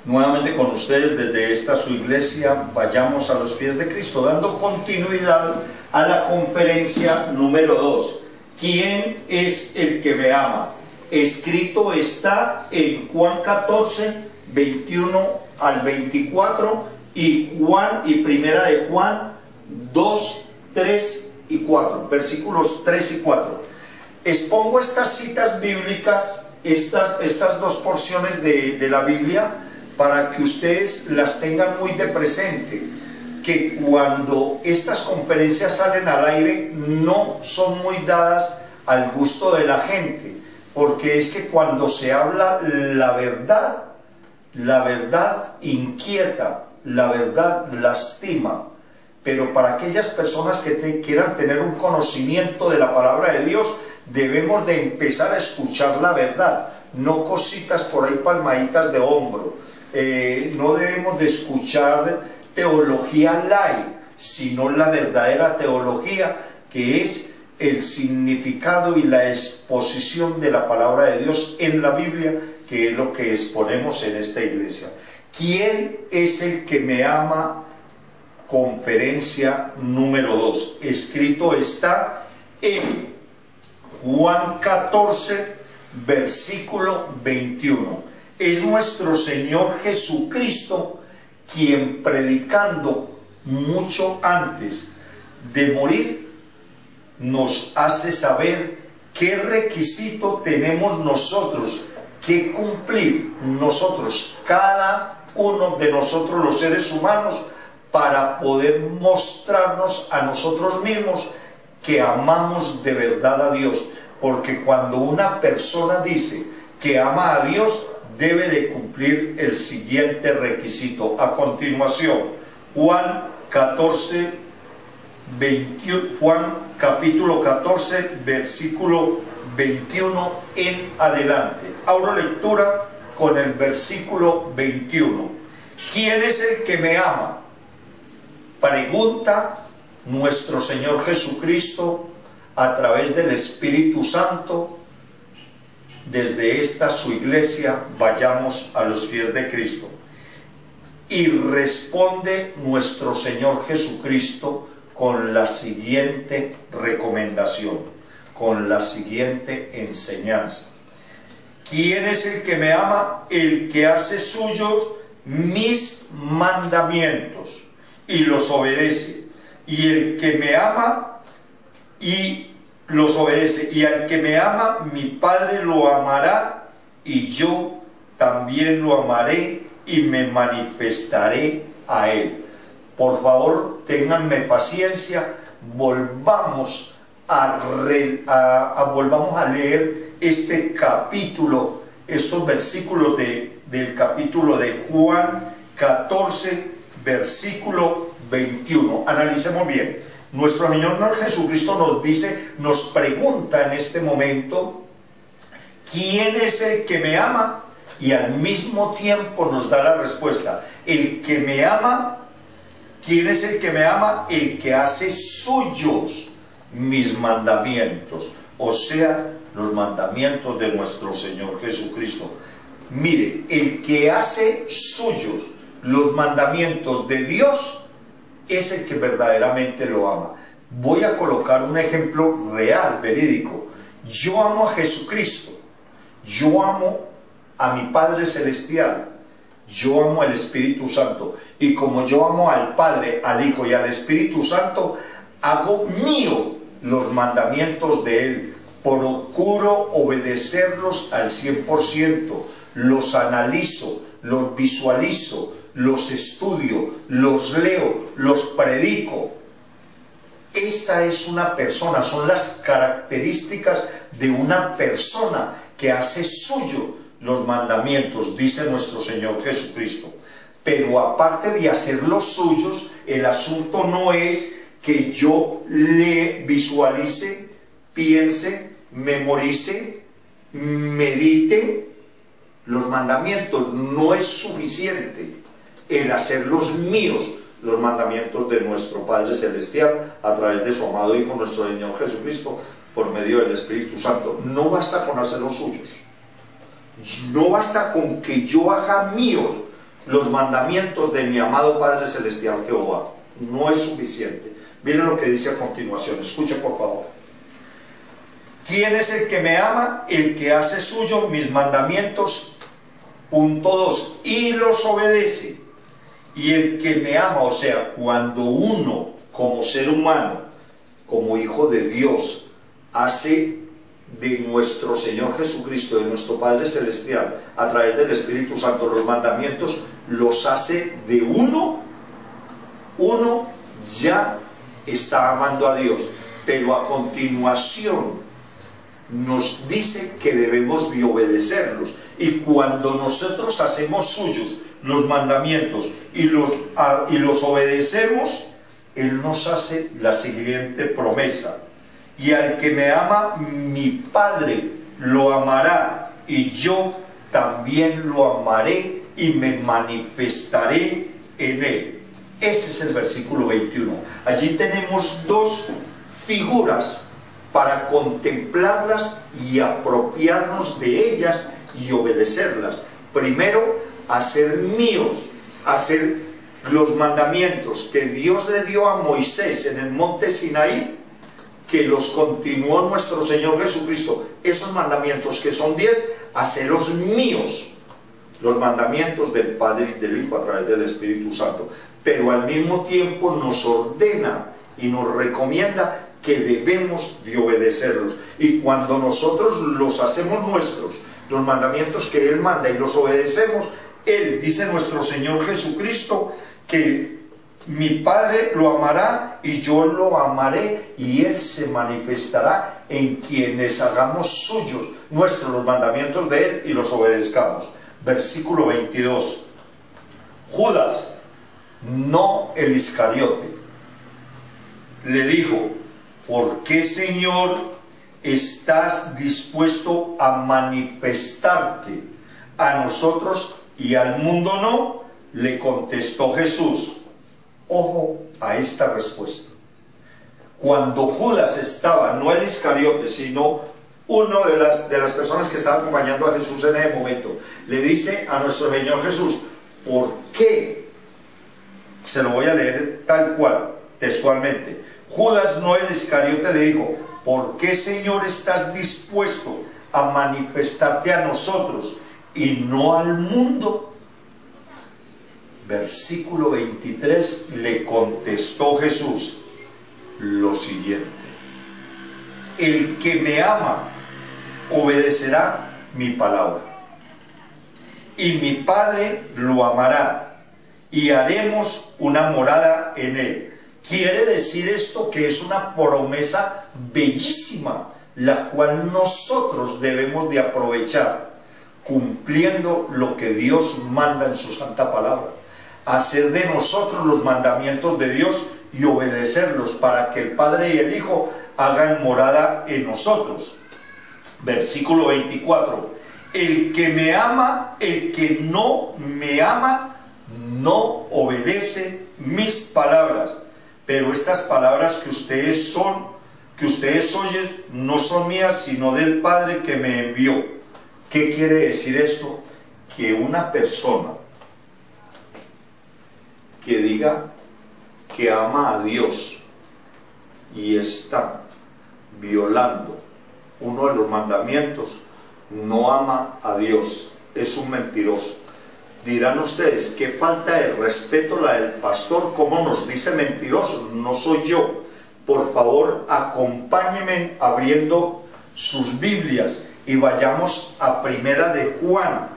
nuevamente con ustedes desde esta su iglesia, Vayamos a los Pies de Cristo, dando continuidad a la conferencia número 2. ¿Quién es el que me ama? Escrito está en Juan 14, 21 al 24 y primera de Juan 2, 3 y 4, versículos 3 y 4. Expongo estas citas bíblicas, estas dos porciones de la Biblia, para que ustedes las tengan muy de presente, que cuando estas conferencias salen al aire no son muy dadas al gusto de la gente, porque es que cuando se habla la verdad inquieta, la verdad lastima. Pero para aquellas personas que quieran tener un conocimiento de la palabra de Dios, debemos de empezar a escuchar la verdad, no cositas por ahí palmaditas de hombro. No debemos de escuchar teología light, sino la verdadera teología, que es el significado y la exposición de la palabra de Dios en la Biblia, que es lo que exponemos en esta iglesia. ¿Quién es el que me ama? Conferencia número 2. Escrito está en Juan 14, versículo 21. Es nuestro Señor Jesucristo quien, predicando mucho antes de morir, nos hace saber qué requisito tenemos nosotros que cumplir, cada uno de nosotros los seres humanos, para poder mostrarnos a nosotros mismos que amamos de verdad a Dios. Porque cuando una persona dice que ama a Dios, debe de cumplir el siguiente requisito. A continuación, Juan capítulo 14, versículo 21 en adelante. Abro lectura con el versículo 21. ¿Quién es el que me ama? Pregunta nuestro Señor Jesucristo a través del Espíritu Santo desde esta su iglesia, Vayamos a los Pies de Cristo. Y responde nuestro Señor Jesucristo con la siguiente recomendación, con la siguiente enseñanza. ¿Quién es el que me ama? El que hace suyos mis mandamientos y los obedece. Y el que me ama y los obedece. Y al que me ama, mi Padre lo amará, y yo también lo amaré y me manifestaré a él. Por favor, ténganme paciencia. Volvamos a leer este capítulo, estos versículos del capítulo de Juan 14, versículo 21. Analicemos bien. Nuestro Señor Jesucristo nos dice, nos pregunta en este momento, ¿quién es el que me ama? Y al mismo tiempo nos da la respuesta. El que me ama, ¿quién es el que me ama? El que hace suyos mis mandamientos, o sea, los mandamientos de nuestro Señor Jesucristo. Mire, el que hace suyos los mandamientos de Dios es el que verdaderamente lo ama. Voy a colocar un ejemplo real, verídico. Yo amo a Jesucristo, yo amo a mi Padre Celestial, yo amo al Espíritu Santo, y como yo amo al Padre, al Hijo y al Espíritu Santo, hago mío los mandamientos de Él. Procuro obedecerlos al 100%, los analizo, los visualizo, los estudio, los leo, los predico. Esta es una persona, son las características de una persona que hace suyo los mandamientos, dice nuestro Señor Jesucristo. Pero aparte de hacer los suyos, el asunto no es que yo le visualice, piense, memorice, medite los mandamientos. No es suficiente el hacer los míos, los mandamientos de nuestro Padre Celestial a través de su amado Hijo, nuestro Señor Jesucristo, por medio del Espíritu Santo. No basta con hacer los suyos, no basta con que yo haga míos los mandamientos de mi amado Padre Celestial Jehová. No es suficiente. Miren lo que dice a continuación, escuche por favor. ¿Quién es el que me ama? El que hace suyo mis mandamientos, punto 2, y los obedece. Y el que me ama, o sea, cuando uno como ser humano, como hijo de Dios, hace de nuestro Señor Jesucristo, de nuestro Padre Celestial, a través del Espíritu Santo, los mandamientos, los hace de uno ya está amando a Dios. Pero a continuación nos dice que debemos de obedecerlos. Y cuando nosotros hacemos suyos los mandamientos y los obedecemos, Él nos hace la siguiente promesa: y al que me ama, mi Padre lo amará, y yo también lo amaré y me manifestaré en él. Ese es el versículo 21. Allí tenemos dos figuras para contemplarlas y apropiarnos de ellas y obedecerlas. Primero, hacer míos, hacer los mandamientos que Dios le dio a Moisés en el monte Sinaí, que los continuó nuestro Señor Jesucristo. Esos mandamientos, que son 10, hacerlos míos, los mandamientos del Padre y del Hijo a través del Espíritu Santo. Pero al mismo tiempo nos ordena y nos recomienda que debemos de obedecerlos. Y cuando nosotros los hacemos nuestros, los mandamientos que Él manda, y los obedecemos, Él, dice nuestro Señor Jesucriro, que mi Padre lo amará y yo lo amaré, y Él se manifestará en quienes hagamos suyos, nuestros, los mandamientos de Él y los obedezcamos. Versículo 22. Judas, no el Iscariote, le dijo: ¿por qué, Señor, estás dispuesto a manifestarte a nosotros y al mundo no? Le contestó Jesús. Ojo a esta respuesta. Cuando Judas estaba, no el Iscariote, sino uno de las personas que estaba acompañando a Jesús en ese momento, le dice a nuestro Señor Jesús: ¿por qué? Se lo voy a leer tal cual, textualmente. Judas, no el Iscariote, le dijo: ¿por qué, Señor, estás dispuesto a manifestarte a nosotros y no al mundo? Versículo 23, le contestó Jesús lo siguiente: el que me ama obedecerá mi palabra, y mi Padre lo amará, y haremos una morada en él. Quiere decir esto que es una promesa bellísima, la cual nosotros debemos de aprovechar, cumpliendo lo que Dios manda en su santa palabra. Hacer de nosotros los mandamientos de Dios y obedecerlos, para que el Padre y el Hijo hagan morada en nosotros. Versículo 24. El que me ama, el que no me ama, no obedece mis palabras. Pero estas palabras que ustedes oyen no son mías, sino del Padre que me envió. ¿Qué quiere decir esto? Que una persona que diga que ama a Dios y está violando uno de los mandamientos, no ama a Dios, es un mentiroso. Dirán ustedes: qué falta de respeto la del pastor, ¿cómo nos dice mentirosos? No soy yo. Por favor, acompáñenme abriendo sus Biblias y vayamos a Primera de Juan,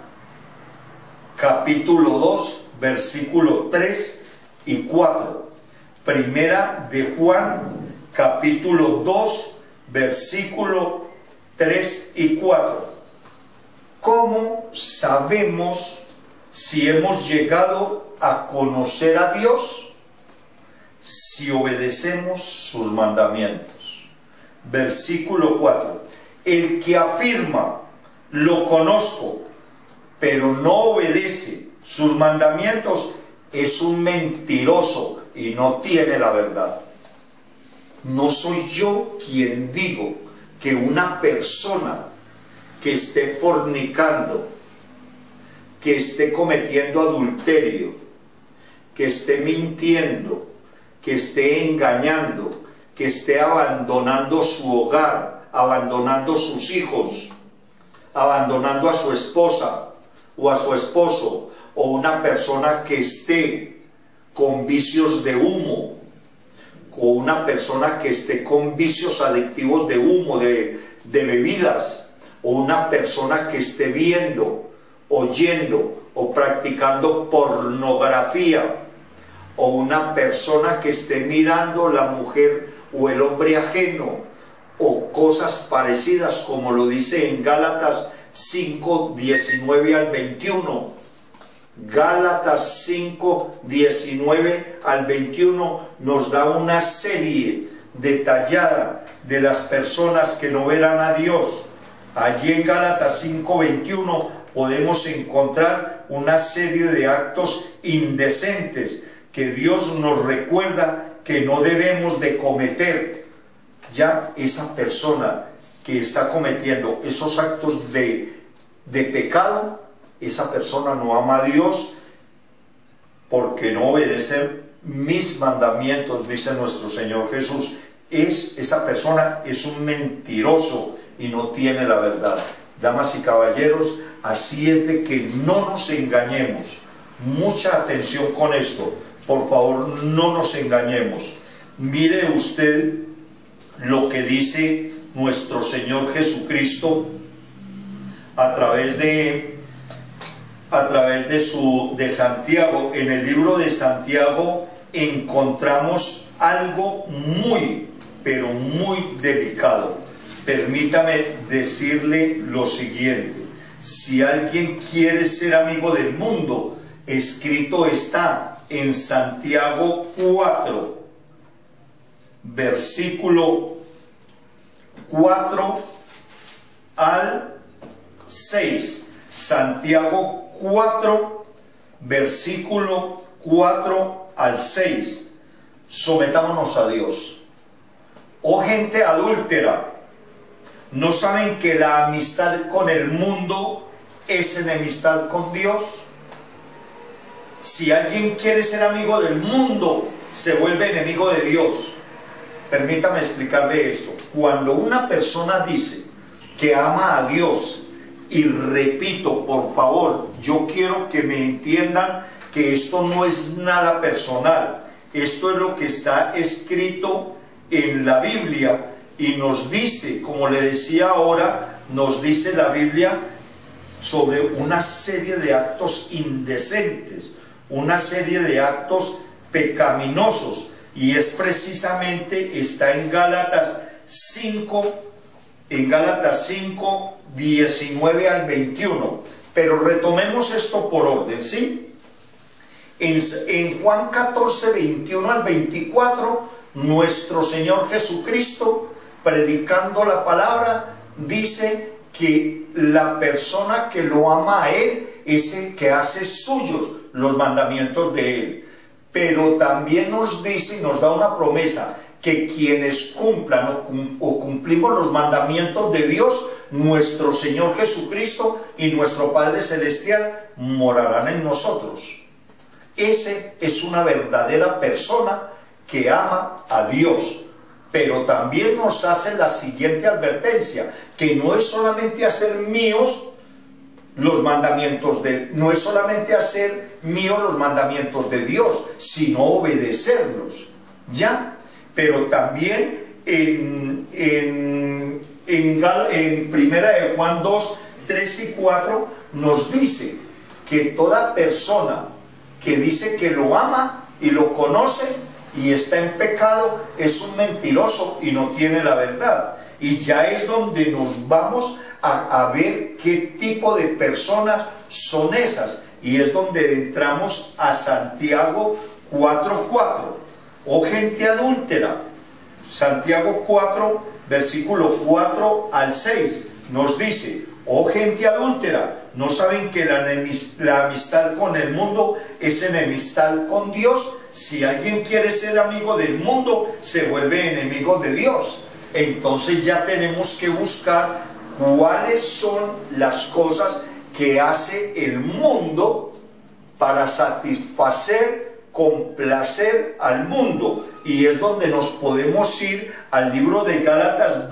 capítulo 2, versículo 3 y 4. Primera de Juan, capítulo 2, versículo 3 y 4. ¿Cómo sabemos si hemos llegado a conocer a Dios? Si obedecemos sus mandamientos. Versículo 4. El que afirma: lo conozco, pero no obedece sus mandamientos, es un mentiroso y no tiene la verdad. No soy yo quien digo que una persona que esté fornicando, que esté cometiendo adulterio, que esté mintiendo, que esté engañando, que esté abandonando su hogar, abandonando sus hijos, abandonando a su esposa o a su esposo, o una persona que esté con vicios de humo, o una persona que esté con vicios adictivos de humo, de bebidas, o una persona que esté viendo, oyendo o practicando pornografía, o una persona que esté mirando la mujer o el hombre ajeno, o cosas parecidas, como lo dice en Gálatas 5, 19 al 21. Gálatas 5, 19 al 21 nos da una serie detallada de las personas que no verán a Dios. Allí en Gálatas 5, 21 podemos encontrar una serie de actos indecentes que Dios nos recuerda que no debemos de cometer. Ya esa persona que está cometiendo esos actos de pecado, esa persona no ama a Dios, porque no obedece mis mandamientos, dice nuestro Señor Jesús. Esa persona es un mentiroso y no tiene la verdad. Damas y caballeros, así es de que no nos engañemos. Mucha atención con esto, por favor, no nos engañemos. Mire usted lo que dice nuestro Señor Jesucristo a través de Santiago. En el libro de Santiago encontramos algo muy, pero muy delicado. Permítame decirle lo siguiente: si alguien quiere ser amigo del mundo, escrito está en Santiago 4, versículo 4 al 6. Santiago 4, versículo 4 al 6. Sometámonos a Dios. Oh gente adúltera, ¿no saben que la amistad con el mundo es enemistad con Dios? Si alguien quiere ser amigo del mundo, se vuelve enemigo de Dios. Permítame explicarle esto. Cuando una persona dice que ama a Dios, y repito, por favor, yo quiero que me entiendan que esto no es nada personal. Esto es lo que está escrito en la Biblia y nos dice, como le decía ahora, nos dice la Biblia sobre una serie de actos indecentes, una serie de actos pecaminosos, y es precisamente, está en Gálatas 5, 19 al 21. Pero retomemos esto por orden, ¿sí? En Juan 14, 21 al 24, nuestro Señor Jesucristo, predicando la palabra, dice que la persona que lo ama a Él es el que hace suyos los mandamientos de Él. Pero también nos dice y nos da una promesa, que quienes cumplan o cumplimos los mandamientos de Dios, nuestro Señor Jesucristo y nuestro Padre Celestial morarán en nosotros. Ese es una verdadera persona que ama a Dios. Pero también nos hace la siguiente advertencia, que no es solamente hacer míos los mandamientos no es solamente hacer míos los mandamientos de Dios, sino obedecerlos, ¿ya? Pero también en Primera de Juan 2, 3 y 4 nos dice que toda persona que dice que lo ama y lo conoce y está en pecado es un mentiroso y no tiene la verdad. Y ya es donde nos vamos a ver qué tipo de personas son esas, y es donde entramos a Santiago 4:4. Oh gente adúltera, Santiago 4, versículo 4 al 6, nos dice: oh gente adúltera, ¿no saben que la amistad con el mundo es enemistad con Dios? Si alguien quiere ser amigo del mundo, se vuelve enemigo de Dios. Entonces ya tenemos que buscar cuáles son las cosas que hace el mundo para satisfacer, complacer al mundo. Y es donde nos podemos ir al libro de Gálatas,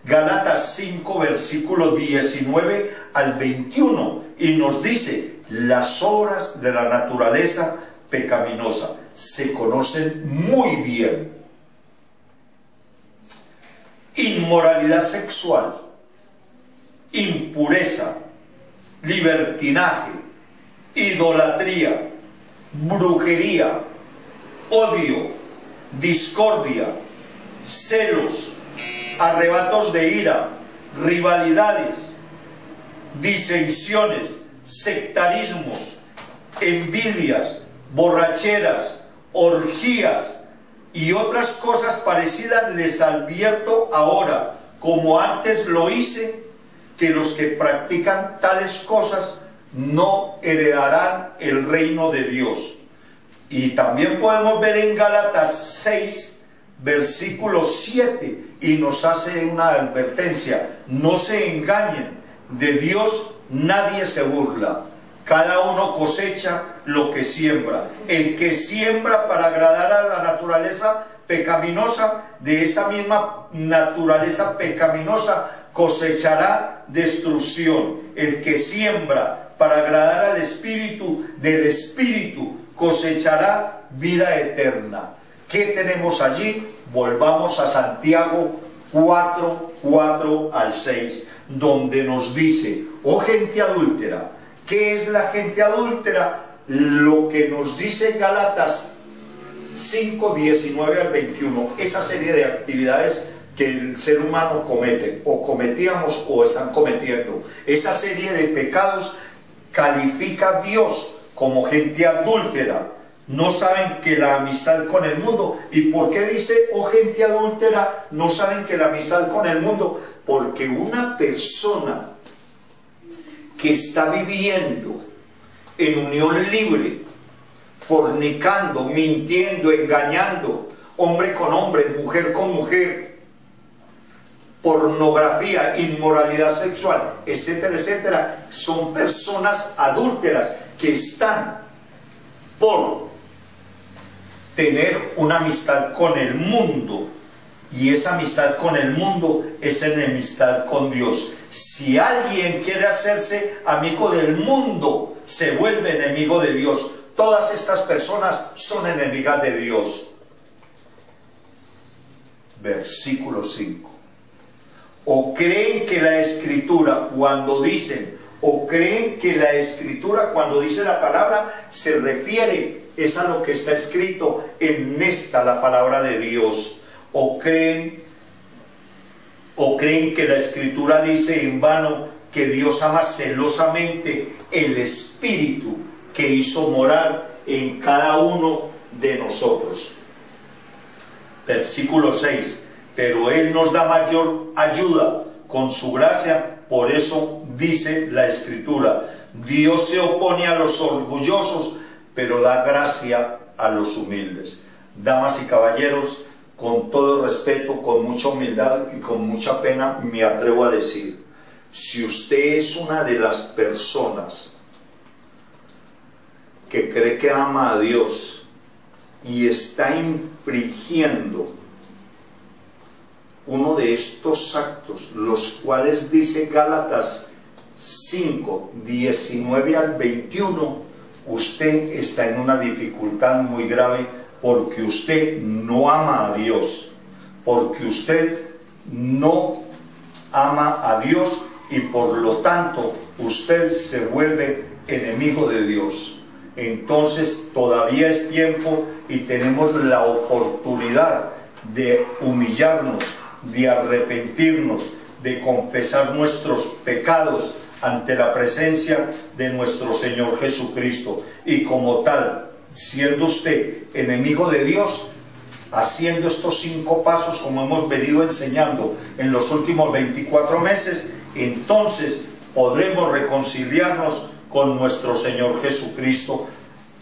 Gálatas 5, versículo 19 al 21, y nos dice: las obras de la naturaleza pecaminosa se conocen muy bien. Inmoralidad sexual, impureza, libertinaje, idolatría, brujería, odio, discordia, celos, arrebatos de ira, rivalidades, disensiones, sectarismos, envidias, borracheras, orgías y otras cosas parecidas. Les advierto ahora, como antes lo hice, que los que practican tales cosas no heredarán el reino de Dios. Y también podemos ver en Gálatas 6, versículo 7, y nos hace una advertencia: no se engañen, de Dios nadie se burla, cada uno cosecha lo que siembra. El que siembra para agradar a la naturaleza pecaminosa, de esa misma naturaleza pecaminosa cosechará destrucción. El que siembra para agradar al Espíritu, del Espíritu cosechará vida eterna. ¿Qué tenemos allí? Volvamos a Santiago 4, 4 al 6, donde nos dice: oh gente adúltera. ¿Qué es la gente adúltera? Lo que nos dice Gálatas 5, 19 al 21, esa serie de actividades que el ser humano comete, o cometíamos o están cometiendo, esa serie de pecados, califica a Dios como gente adúltera. No saben que la amistad con el mundo. ¿Y por qué dice, oh gente adúltera, no saben que la amistad con el mundo? Porque una persona que está viviendo en unión libre, fornicando, mintiendo, engañando, hombre con hombre, mujer con mujer, pornografía, inmoralidad sexual, etcétera, etcétera, son personas adúlteras que están por tener una amistad con el mundo, y esa amistad con el mundo es enemistad con Dios. Si alguien quiere hacerse amigo del mundo, se vuelve enemigo de Dios. Todas estas personas son enemigas de Dios. Versículo 5. O creen que la Escritura cuando dicen, o creen que la Escritura cuando dice la palabra se refiere es a lo que está escrito en esta, la palabra de Dios. O creen que la Escritura dice en vano que Dios ama celosamente el Espíritu que hizo morar en cada uno de nosotros. Versículo 6. Pero Él nos da mayor ayuda con su gracia. Por eso dice la Escritura: Dios se opone a los orgullosos, pero da gracia a los humildes. Damas y caballeros, con todo respeto, con mucha humildad y con mucha pena, me atrevo a decir: si usted es una de las personas que cree que ama a Dios y está infringiendo uno de estos actos, los cuales dice Gálatas 5, 19 al 21, usted está en una dificultad muy grave, porque usted no ama a Dios, porque usted no ama a Dios, y por lo tanto usted se vuelve enemigo de Dios. Entonces todavía es tiempo y tenemos la oportunidad de humillarnos, de arrepentirnos, de confesar nuestros pecados ante la presencia de nuestro Señor Jesucristo. Y como tal, siendo usted enemigo de Dios, haciendo estos 5 pasos como hemos venido enseñando en los últimos 24 meses, entonces podremos reconciliarnos con nuestro Señor Jesucristo,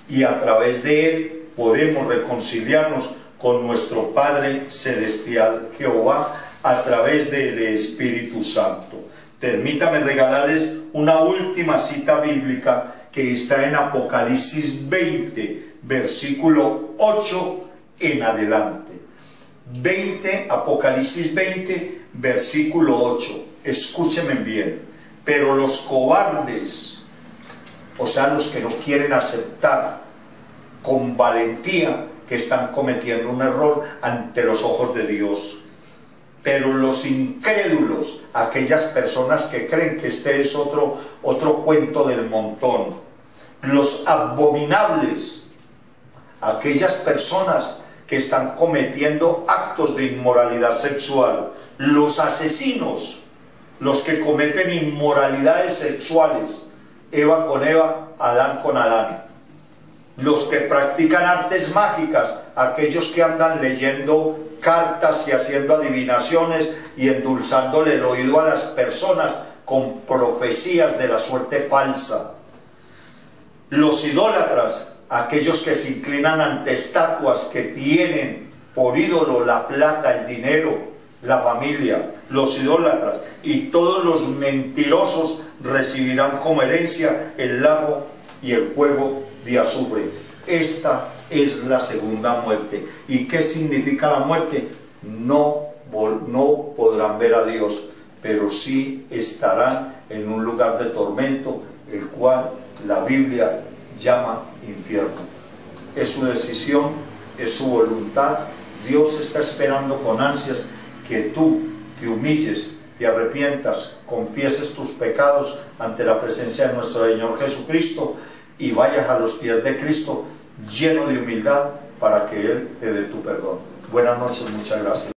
y a través de Él podemos reconciliarnos con nuestro Padre Celestial Jehová a través del Espíritu Santo. Permítame regalarles una última cita bíblica que está en Apocalipsis 20, versículo 8 en adelante. Apocalipsis 20, versículo 8. Escúchenme bien. Pero los cobardes, o sea, los que no quieren aceptar con valentía que están cometiendo un error ante los ojos de Dios. Pero los incrédulos, aquellas personas que creen que este es otro cuento del montón. Los abominables, aquellas personas que están cometiendo actos de inmoralidad sexual. Los asesinos, los que cometen inmoralidades sexuales. Eva con Eva, Adán con Adán. Los que practican artes mágicas, aquellos que andan leyendo cartas y haciendo adivinaciones y endulzándole el oído a las personas con profecías de la suerte falsa. Los idólatras, aquellos que se inclinan ante estatuas que tienen por ídolo la plata, el dinero, la familia. Los idólatras y todos los mentirosos recibirán como herencia el lago y el fuego de azufre. Esta es la segunda muerte. ¿Y qué significa la muerte? No podrán ver a Dios, pero sí estarán en un lugar de tormento, el cual la Biblia llama infierno. Es su decisión, es su voluntad. Dios está esperando con ansias que tú te humilles, te arrepientas, confieses tus pecados ante la presencia de nuestro Señor Jesucristo y vayas a los pies de Cristo lleno de humildad para que Él te dé tu perdón. Buenas noches, muchas gracias.